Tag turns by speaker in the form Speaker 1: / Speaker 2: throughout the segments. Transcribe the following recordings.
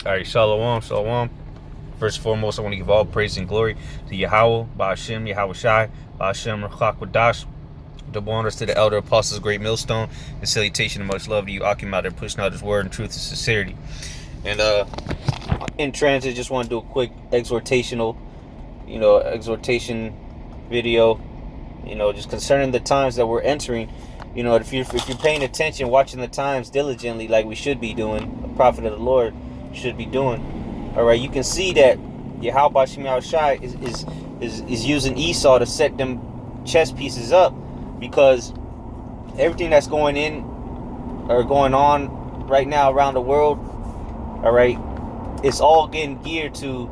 Speaker 1: All right, shalom, shalom. First and foremost, I want to give all praise and glory to Yahweh, Ba'ashem, Yahweh Shai, Ba'ashem, Rachak Wadash. Double honors to the elder apostles, great millstone, and salutation and much love to you, Akim, out there pushing out his word in truth and sincerity. And in transit, just want to do a quick exhortation video, just concerning the times that we're entering. If you're paying attention, watching the times diligently, like we should be doing, a prophet of the Lord should be doing. All right, you can see that Yahweh Shem Shai is using Esau to set them chess pieces up, because everything that's going on right now around the world, all right, it's all getting geared to,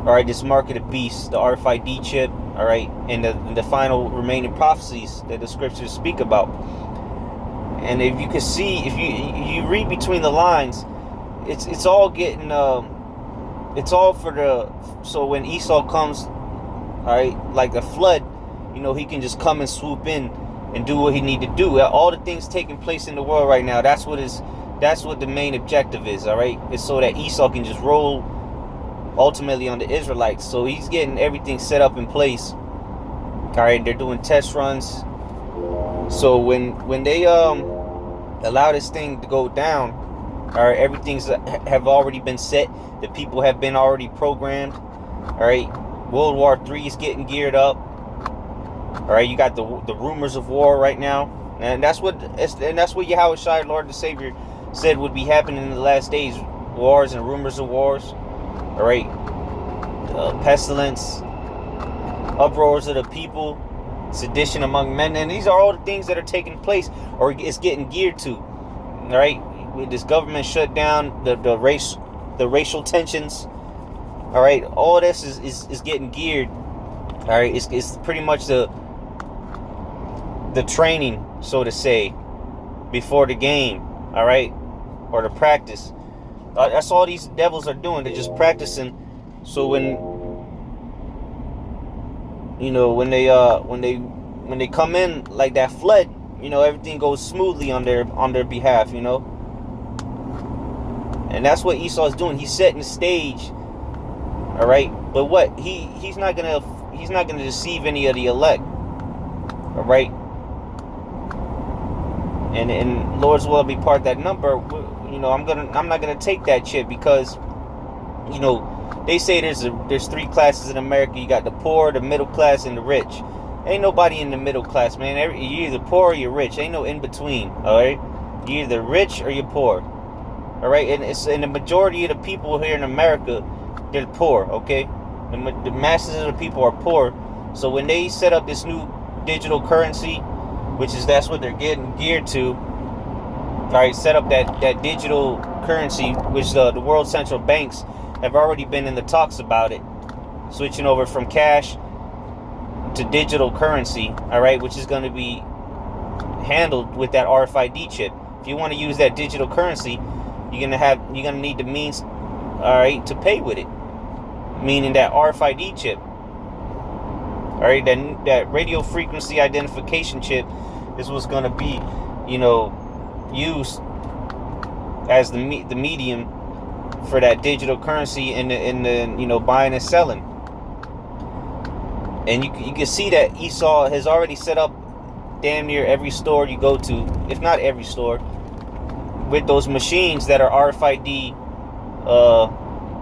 Speaker 1: all right, this mark of the beast, the RFID chip, all right, and the final remaining prophecies that the scriptures speak about. And if you can see, if you read between the lines, it's all getting it's all for so when Esau comes, all right, like the flood, he can just come and swoop in and do what he need to do. All the things taking place in the world right now, that's what the main objective is, all right? It's so that Esau can just roll ultimately on the Israelites. So he's getting everything set up in place. All right, they're doing test runs. So when they allow this thing to go down, all right, everything's have already been set. The people have been already programmed. All right, World War III is getting geared up. All right, you got the rumors of war right now, and that's what Yahweh Shai, Lord and Savior, said would be happening in the last days: wars and rumors of wars. All right, pestilence, uproars of the people, sedition among men, and these are all the things that are taking place, or it's getting geared to. All right, with this government shutdown, the racial tensions. All right, all this is getting geared. All right, it's pretty much the training, so to say, before the game. All right, or the practice. That's all these devils are doing. They're just practicing. So when they come in like that flood, everything goes smoothly on their behalf. And that's what Esau is doing. He's setting the stage. All right, but what he's not gonna deceive any of the elect. All right, and Lord's will be part of that number. I'm not gonna take that shit, because they say there's three classes in America. You got the poor, the middle class, and the rich. Ain't nobody in the middle class, man. You're either poor or you're rich. Ain't no in between. All right, you're either rich or you're poor. All right, and the majority of the people here in America, they're poor. Okay, the masses of the people are poor. So when they set up this new digital currency, that's what they're getting geared to. All right, set up that digital currency, which the world central banks have already been in the talks about it, switching over from cash to digital currency. All right, which is going to be handled with that RFID chip. If you want to use that digital currency, you're gonna need the means, all right, to pay with it, meaning that RFID chip. All right, that radio frequency identification chip is what's going to be, used as the medium for that digital currency in the buying and selling. And you can see that Esau has already set up damn near every store you go to, if not every store, with those machines that are RFID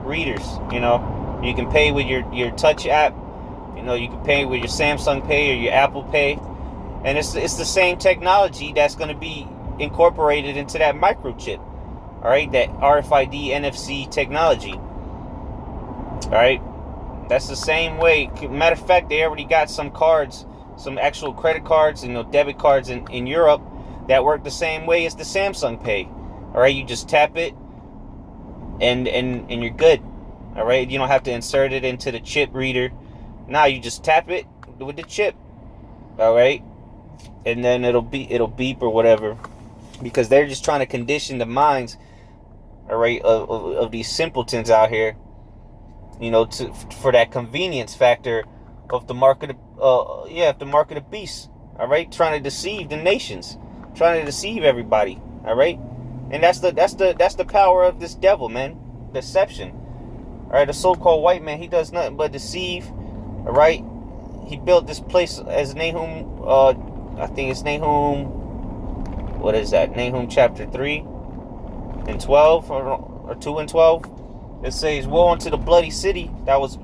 Speaker 1: readers. You can pay with your touch app. You can pay with your Samsung Pay or your Apple Pay, and it's the same technology that's going to be incorporated into that microchip. All right, that RFID NFC technology. All right, that's the same way. Matter of fact, they already got some cards, some actual credit cards, debit cards in Europe that work the same way as the Samsung Pay. All right, you just tap it, and you're good. All right, you don't have to insert it into the chip reader. Now you just tap it with the chip. All right, and then it'll beep or whatever, because they're just trying to condition the minds, all right, of these simpletons out here, for that convenience factor of the mark of the beast. All right, trying to deceive the nations, trying to deceive everybody. All right, and that's the power of this devil, man. deception. All right, the so-called white man, he does nothing but deceive. All right, he built this place as Nahum. I think it's Nahum. What is that? Nahum chapter 3:12 or 2:12. It says, "Woe unto the bloody city that was,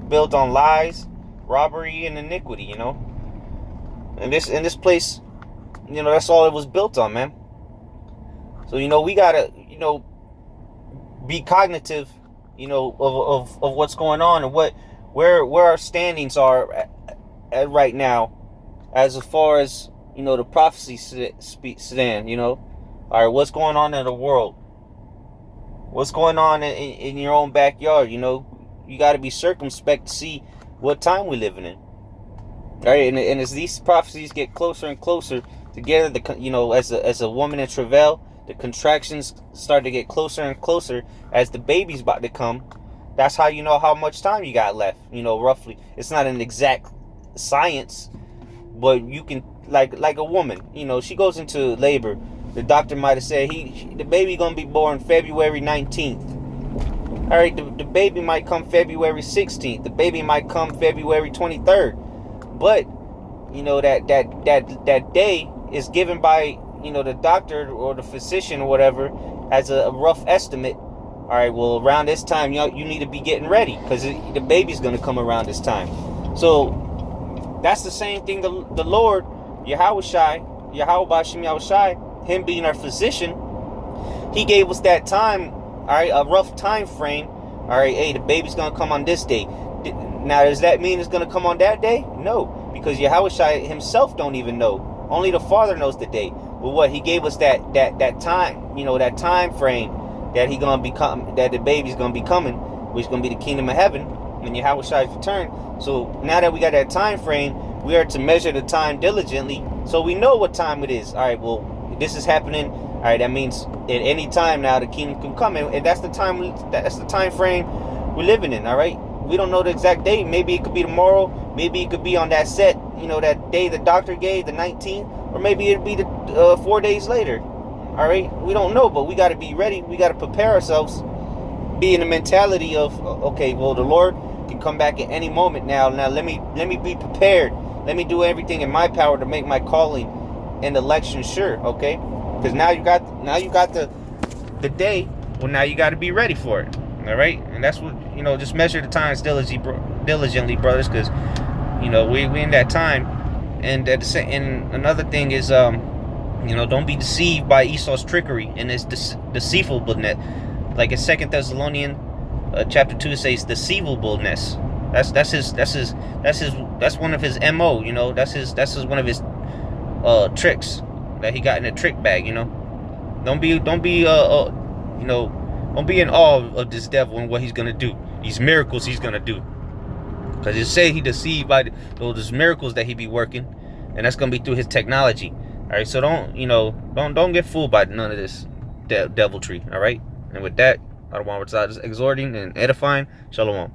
Speaker 1: built on lies, robbery, and iniquity." And this place, that's all it was built on, man. So we gotta, be cognitive, of what's going on and where our standings are at right now, as far as the prophecies stand. All right, what's going on in the world? What's going on in your own backyard? You got to be circumspect to see what time we're living in. All right, and as these prophecies get closer and closer together, as a woman in travail, the contractions start to get closer and closer as the baby's about to come. That's how you know how much time you got left. Roughly. It's not an exact science, but you can, like a woman. She goes into labor. The doctor might have said the baby gonna be born February 19th. All right, the baby might come February 16th. The baby might come February 23rd. But that day is given by the doctor or the physician or whatever as a rough estimate. All right, well, around this time you need to be getting ready because the baby's gonna come around this time. So that's the same thing. The Lord Yahweh Bashim Yahushai, him being our physician, he gave us that time. All right, a rough time frame. All right, hey, the baby's gonna come on this day. Now, does that mean it's gonna come on that day? No, because Yahushai himself don't even know. Only the Father knows the day. But what he gave us that time, that time frame that that the baby's gonna be coming, which is gonna be the kingdom of heaven and Yahushua's return. So now that we got that time frame, we are to measure the time diligently, so we know what time it is. All right, well, this is happening. All right, that means at any time now the kingdom can come, and that's the time. That's the time frame we're living in. All right, we don't know the exact date. Maybe it could be tomorrow. Maybe it could be on that set. That day the doctor gave, the 19th, or maybe it'd be the 4 days later. All right, we don't know, but we got to be ready. We got to prepare ourselves. Be in the mentality of, okay, well, the Lord can come back at any moment now. Now let me be prepared. Let me do everything in my power to make my calling and election sure. Okay, because now you got the day. Well, now you got to be ready for it. All right, and that's what just measure the times diligently, brothers, because we in that time. And and another thing is don't be deceived by Esau's trickery and his deceivableness. Like in 2 Thessalonians chapter 2, it says deceivableness. That's one of his MO. That's one of his tricks that he got in a trick bag. Don't be in awe of this devil and what he's gonna do. These miracles he's gonna do. Because it say he deceived by those miracles that he be working, and that's gonna be through his technology. All right, so don't get fooled by none of this deviltry. All right, and with that, I don't want to exhorting and edifying. Shalom.